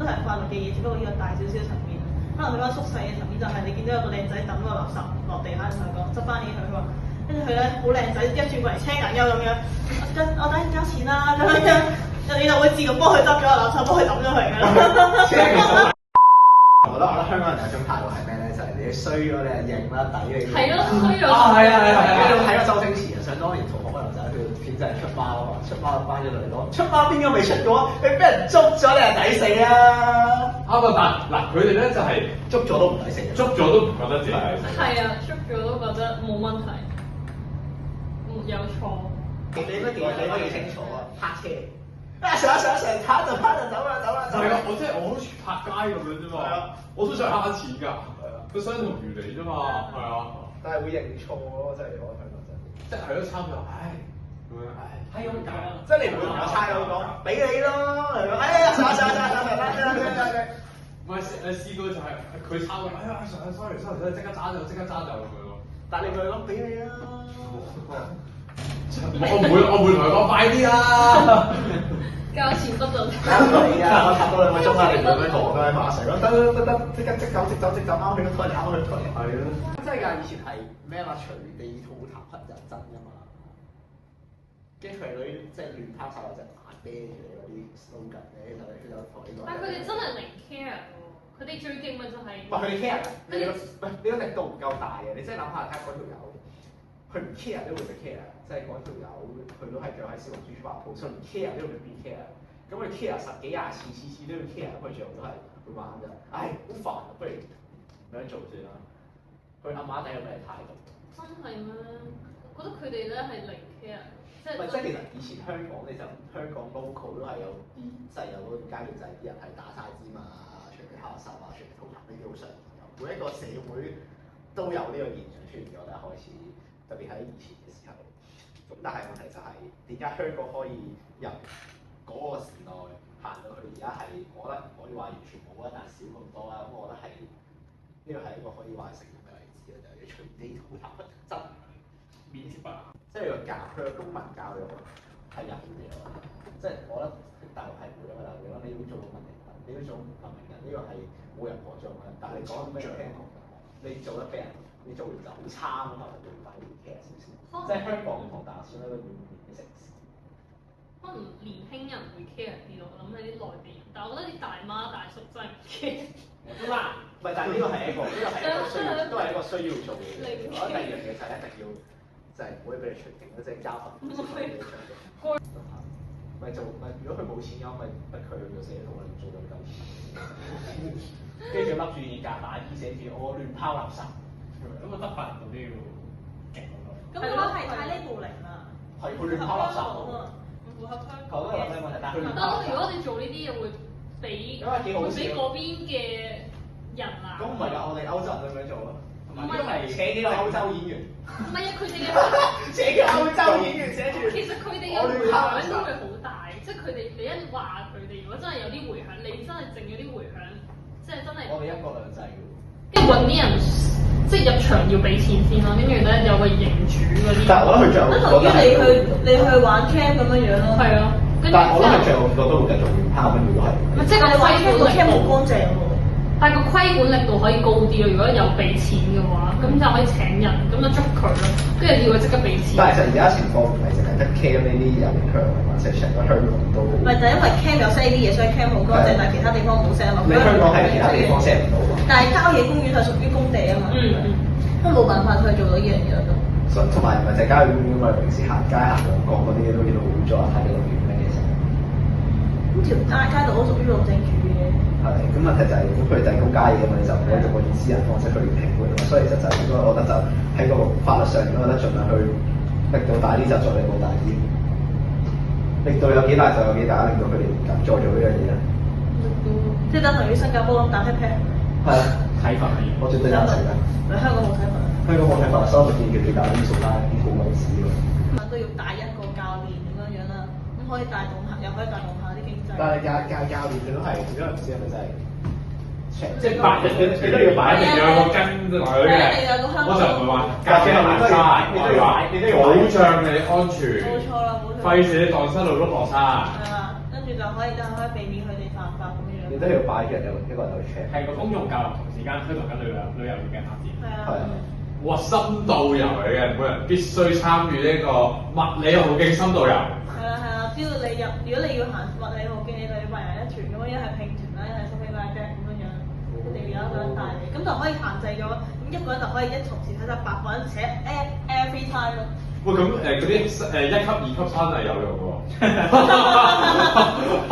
係法律嘅嘢，只不過呢個大少少層面。可能佢嗰個縮細嘅層面就係你見到有個靚仔抌個垃圾落地下，同佢講執翻起佢，佢話跟住佢咧好靚仔，一轉過嚟青眼優咁樣，我等你交錢啦咁樣，你就會自動幫佢執咗個垃圾，幫佢抌咗佢㗎啦。我覺得香港人有種態度係咩咧？就係你衰咗你就認啦，抵你。係咯，衰咗。係啊！你有睇過周星馳啊？想當年同學可能就係佢片就係出貓啊嘛，出貓就翻咗嚟講，出貓邊個未出過？你俾人捉咗你係抵死啊！啱啊！但嗱佢哋咧就係捉咗都唔抵死，捉咗都唔覺得自己抵死。係啊，捉咗都覺得冇問題，沒有錯。你應該幾清楚啊？泊車上攤就走啦。係啊，我即係我好似拍街咁樣啫嘛。係啊，我都想慳錢㗎。係啊，佢相同原理啫嘛。係啊，但係會認錯咯，真係我香港真係。即係咯，差唔多。唉，咁樣唉，係咁搞。即係你唔會同個差佬講，俾你咯，哎呀，上，唔係試過就係佢抄嘅，哎呀，sorry，即刻揸走咁樣咯。但係你同佢講俾你啦。我唔會同佢講快啲啦。交錢不准。你啊！我拍多2個鐘啦，你咁樣同我阿 Sir 講得，即刻即走，啱去個台，係咯。真係㗎，以前係咩話隨地吐痰乞人憎㗎嘛。跟住佢哋嗰啲即係亂拋手有隻眼啤住你嗰啲 slogan 咧，佢就同你講。但係佢哋真係零 care 喎，佢哋最勁咪就係。唔係佢哋 care，你個力度唔夠大嘅，你真係諗下睇嗰條友，佢唔 care 都會被 care，即係嗰條友佢都係腳喺小紅書發 post，所以唔 care 都會變 care。咁佢 care 10幾20次，次都要 care，佢最後都係會玩㗎。唉，好煩啊，不如咁樣做先啦。佢阿媽仔有咩態度？真係咩？我覺得佢哋咧係零 care，即係其實以前香港你就香港 local 都係有啲即係有嗰段階段就係啲人係打晒尖啊，隨地下手啊，隨地吐痰呢啲好常見有。每一個社會都有呢個現象出現咗啦，開始特別喺以前嘅時候。咁但係問題就係點解香港可以由嗰個時代行到去而家係，我覺得唔可以話完全冇啊，但係少咁多啦。咁我覺得係呢個係一個可以話成功嘅例子啦，就係你隨地吐痰真面貼不雅，即係佢嘅公民教育係有嘅。即係我覺得大陸係冇咗㗎啦。如果你要做到文明人，你要做文明人，呢個係冇人可做嘅。但係你講咩聽？你做得俾人，你做完就好差咁啊！對翻啲 care 少少，即係香港唔同大陸算一個軟面嘅城市。可能年輕人會 care 啲咯，諗起啲內地人，但係我覺得啲大媽大叔真係唔 care。咁啊，唔係，但係呢個係一個需要，都係一個需要做嘅嘢。我覺得第二樣嘢就係一定要，就係唔可以俾你隨便嗰隻交份。咪做咪，如果佢冇錢嘅話，咪逼佢去做社工啦，做到夠錢。跟住笠住件夾大衣，寫住我亂拋垃圾，咁啊得法人嗰啲要勁好多。咁我係太呢部零啦。係佢亂拋垃圾啊嘛。唔符合香港。講都有咩問題？但係佢亂拋垃圾。如果你做呢啲嘢會俾嗰邊嘅人啊。咁唔係㗎，我哋歐洲人都咁樣做咯。唔係請幾個歐洲演員。唔係啊，佢哋嘅請幾個歐洲演員寫住。其實佢哋嘅迴響都會好大，即係佢哋你一話佢哋，如果真係有啲迴響，你真係整咗啲迴響，即係真係。我哋一國兩制㗎。跟住揾啲人，即係入場要俾錢先咯，跟住咧有個營主嗰啲。但係我覺得佢最後等同於你去玩 camp 咁樣樣咯。係啊。但係我覺得佢最後個都會繼續亂拋，跟住都係。即係個規管力 camp 好乾淨喎。但係個規管力度可以高啲咯，如果有俾錢嘅話，咁就可以請人，咁就捉佢咯，跟住要佢即刻俾錢。但係其實而家情況唔係淨係得 camp 呢啲有影響啊嘛，即係成個香港都。唔係就係因為 camp 有 say 啲嘢，所以 camp 好乾淨，但係其他地方冇 say 啊嘛。你香港係其他地方 say 唔到㗎。但係郊野公園係屬於公地啊嘛。都冇辦法去做到呢樣嘢咯。同埋唔係淨係郊野公園，我哋平時行街行兩角嗰啲嘢都見到好污糟啊，睇到亂咩嘅成。咁條街道都屬於路政署嘅。係，咁問題就係如果佢哋提供街嘢嘛，你就唔可以用個以私人方式去評判啊嘛，所以就應該我覺得就喺個法律上應該覺得盡量去力度大啲就做力度大啲，力度有幾大就有幾大，令到佢哋唔敢再做呢樣嘢啦。即係等同於新加坡咁打 pat pat。係啊，體罰我絕對贊成㗎。你香港冇體罰？香港冇體罰，所以我建議佢哋搞啲做翻啲好例子咯。都要帶一個教練咁樣樣啦，咁可以帶動下，又可以帶動下啲經濟。但係教練佢都係，因為唔知係咪真係。即係擺你都要擺，一定要有個根落去嘅。我就唔係話教嘅難晒，我係話保障你安全。冇錯啦，冇錯。費事你蕩失路碌落山。係啦，跟住就可以避免佢哋犯法咁樣。你都要擺住一個人去 check。係個公眾教育同時間推動緊旅遊業嘅發展。係啊。哇！深度遊嚟嘅，每人必須參與呢個物理途徑深度遊。係啊，只要你如果你要行物理途徑，你就要8人一團咁樣，一係拼團啦，一係 Sophie Jack 咁樣，一定要有一個人帶你，咁就可以限制咗，咁一個人就可以同時睇晒8個人，而且 every time 咯。喂，咁嗰啲1級、2級山係有用嘅喎。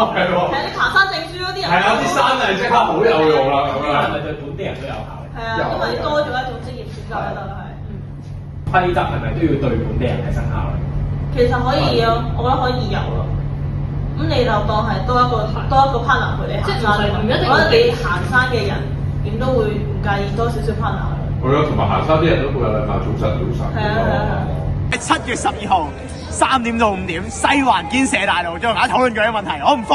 係喎。係你爬山證書嗰啲人。係啊，啲山係即刻好有用啦，咁樣。係咪對本地人都有效？係啊，因為多咗一種職業選擇喺度係。規則係咪都要對本地人係生效咧？其實可以咯，我覺得可以有咯。咁你就當係多一個 partner 陪你行山，唔一定。我覺得你行山嘅人點都會唔介意多少少 partner。係啊，同埋行山啲人都好有禮貌，早晨。係啊。7月12號3點到5點，西環堅社大路仲有人討論緊嘅問題，我唔服。